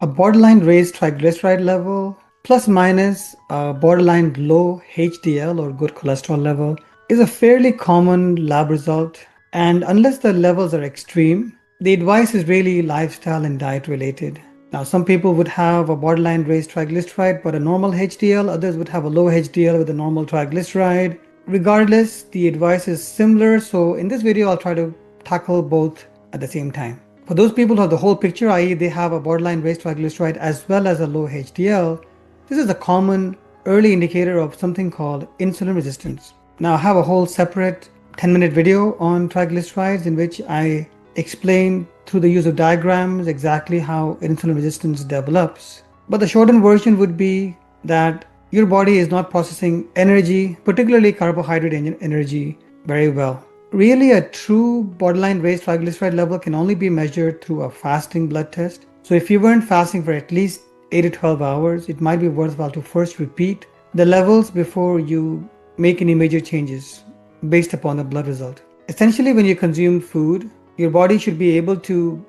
A borderline raised triglyceride level plus minus a borderline low HDL or good cholesterol level is a fairly common lab result. And unless the levels are extreme, the advice is really lifestyle and diet related. Now, some people would have a borderline raised triglyceride but a normal HDL, others would have a low HDL with a normal triglyceride. Regardless, the advice is similar, so in this video, I'll try to tackle both at the same time. For those people who have the whole picture, i.e. they have a borderline raised triglyceride as well as a low HDL, this is a common early indicator of something called insulin resistance. Now, I have a whole separate 10-minute video on triglycerides in which I explain through the use of diagrams exactly how insulin resistance develops. But the shortened version would be that your body is not processing energy, particularly carbohydrate energy, very well. Really, a true borderline raised triglyceride level can only be measured through a fasting blood test. So if you weren't fasting for at least 8 to 12 hours, it might be worthwhile to first repeat the levels before you make any major changes based upon the blood result. Essentially, when you consume food, your body should be able to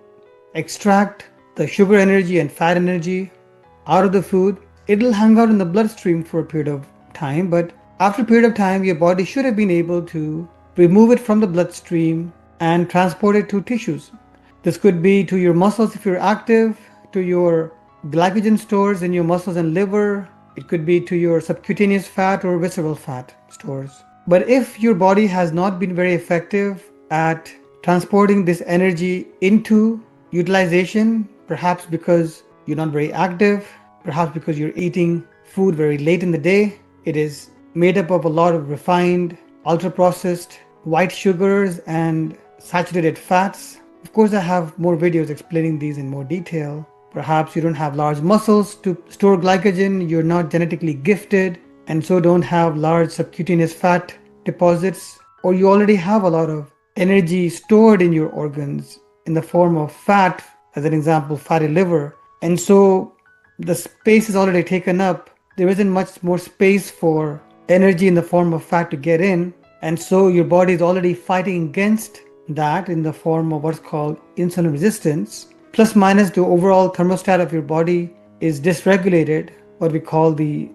extract the sugar energy and fat energy out of the food. It'll hang out in the bloodstream for a period of time, but after a period of time, your body should have been able to remove it from the bloodstream and transport it to tissues. This could be to your muscles if you're active, to your glycogen stores in your muscles and liver. It could be to your subcutaneous fat or visceral fat stores. But if your body has not been very effective at transporting this energy into utilization, perhaps because you're not very active, perhaps because you're eating food very late in the day, it is made up of a lot of refined, ultra-processed white sugars and saturated fats. Of course, I have more videos explaining these in more detail. Perhaps you don't have large muscles to store glycogen, you're not genetically gifted, and so don't have large subcutaneous fat deposits, or you already have a lot of energy stored in your organs in the form of fat, as an example, fatty liver. And so the space is already taken up. There isn't much more space for energy in the form of fat to get in. And so your body is already fighting against that in the form of what's called insulin resistance. Plus minus the overall thermostat of your body is dysregulated, what we call the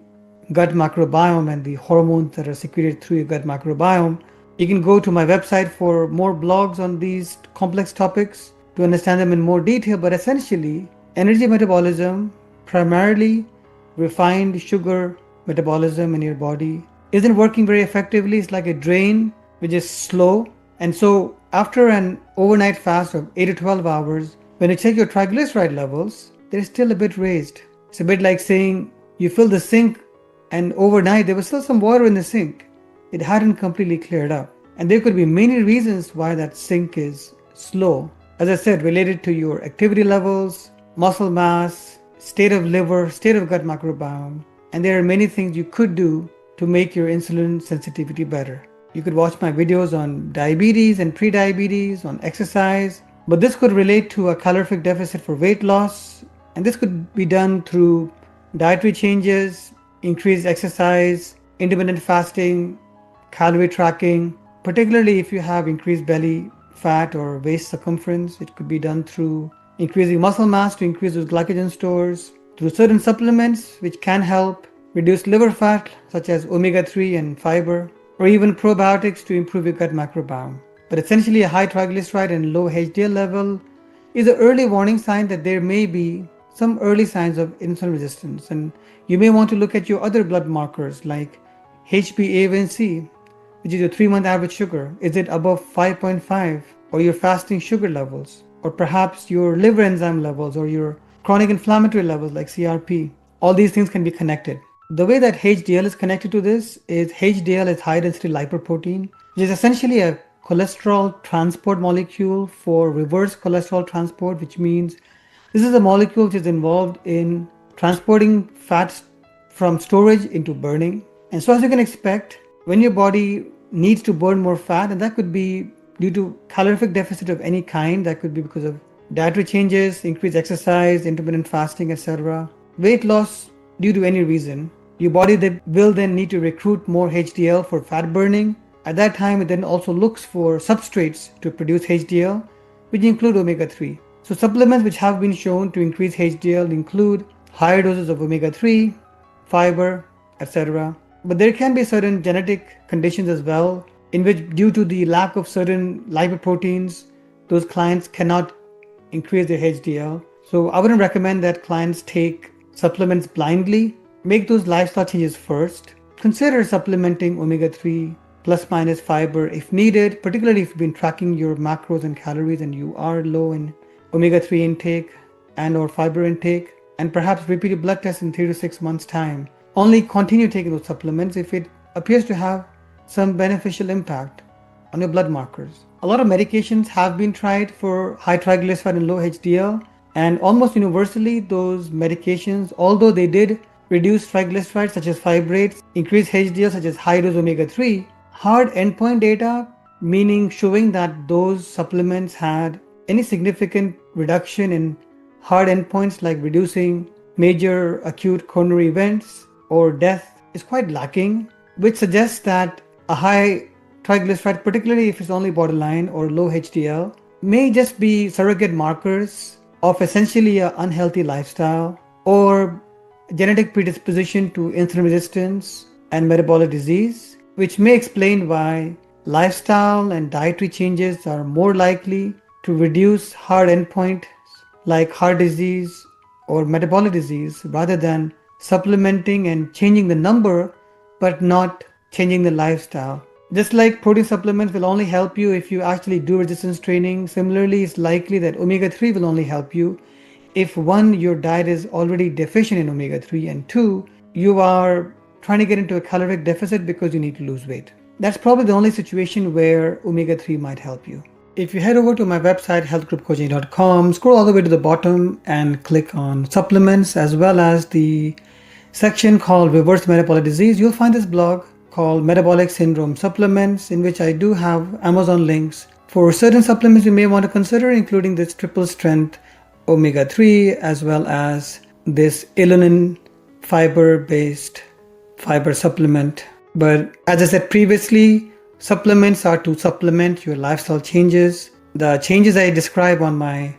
gut microbiome and the hormones that are secreted through your gut microbiome. You can go to my website for more blogs on these complex topics to understand them in more detail, but essentially, energy metabolism, primarily refined sugar metabolism in your body, isn't working very effectively. It's like a drain which is slow. And so after an overnight fast of 8 to 12 hours, when you check your triglyceride levels, they're still a bit raised. It's a bit like saying you fill the sink and overnight there was still some water in the sink. It hadn't completely cleared up. And there could be many reasons why that sink is slow. As I said, related to your activity levels, muscle mass, state of liver, state of gut microbiome. And there are many things you could do to make your insulin sensitivity better. You could watch my videos on diabetes and pre-diabetes, on exercise, but this could relate to a calorific deficit for weight loss. And this could be done through dietary changes, increased exercise, intermittent fasting, calorie tracking, particularly if you have increased belly fat or waist circumference. It could be done through increasing muscle mass to increase those glycogen stores, through certain supplements which can help reduce liver fat, such as omega-3 and fiber, or even probiotics to improve your gut microbiome. But essentially, a high triglyceride and low HDL level is an early warning sign that there may be some early signs of insulin resistance. And you may want to look at your other blood markers like HbA1c, which is your 3-month average sugar. Is it above 5.5? Or your fasting sugar levels? Or perhaps your liver enzyme levels or your chronic inflammatory levels like CRP. All these things can be connected. The way that HDL is connected to this is HDL is high density lipoprotein, which is essentially a cholesterol transport molecule for reverse cholesterol transport, which means this is a molecule which is involved in transporting fats from storage into burning. And so as you can expect, when your body needs to burn more fat, and that could be due to calorific deficit of any kind, that could be because of dietary changes, increased exercise, intermittent fasting, etc., weight loss due to any reason, your body will then need to recruit more HDL for fat burning. At that time, it then also looks for substrates to produce HDL, which include omega-3. So supplements which have been shown to increase HDL include higher doses of omega-3, fiber, etc. But there can be certain genetic conditions as well in which, due to the lack of certain lipoproteins, those clients cannot increase their HDL. So I wouldn't recommend that clients take supplements blindly. Make those lifestyle changes first. Consider supplementing omega-3 plus minus fiber if needed, particularly if you've been tracking your macros and calories and you are low in omega-3 intake and or fiber intake, and perhaps repeat a blood test in 3 to 6 months time. Only continue taking those supplements if it appears to have some beneficial impact on your blood markers. A lot of medications have been tried for high triglyceride and low HDL, and almost universally those medications, although they did reduce triglycerides such as fibrates, increase HDL such as high dose omega-3, hard endpoint data, meaning showing that those supplements had any significant reduction in hard endpoints like reducing major acute coronary events or death, is quite lacking, which suggests that a high triglyceride, particularly if it's only borderline or low HDL, may just be surrogate markers of essentially an unhealthy lifestyle or genetic predisposition to insulin resistance and metabolic disease, which may explain why lifestyle and dietary changes are more likely to reduce hard endpoints like heart disease or metabolic disease rather than supplementing and changing the number but not changing the lifestyle. Just like protein supplements will only help you if you actually do resistance training, similarly it's likely that omega-3 will only help you if one, your diet is already deficient in omega-3, and two, you are trying to get into a caloric deficit because you need to lose weight. That's probably the only situation where omega-3 might help you. If you head over to my website healthgroupcoaching.com, scroll all the way to the bottom and click on supplements as well as the section called reverse metabolic disease, you'll find this blog called Metabolic Syndrome Supplements, in which I do have Amazon links for certain supplements you may want to consider, including this triple strength omega-3 as well as this alanine fiber-based fiber supplement. But as I said previously, supplements are to supplement your lifestyle changes. The changes I describe on my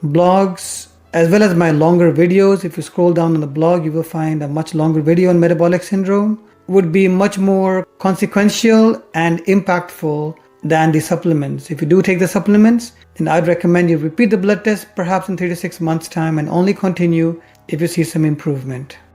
blogs as well as my longer videos, if you scroll down on the blog, you will find a much longer video on metabolic syndrome, would be much more consequential and impactful than the supplements. If you do take the supplements, then I'd recommend you repeat the blood test perhaps in 3 to 6 months time and only continue if you see some improvement.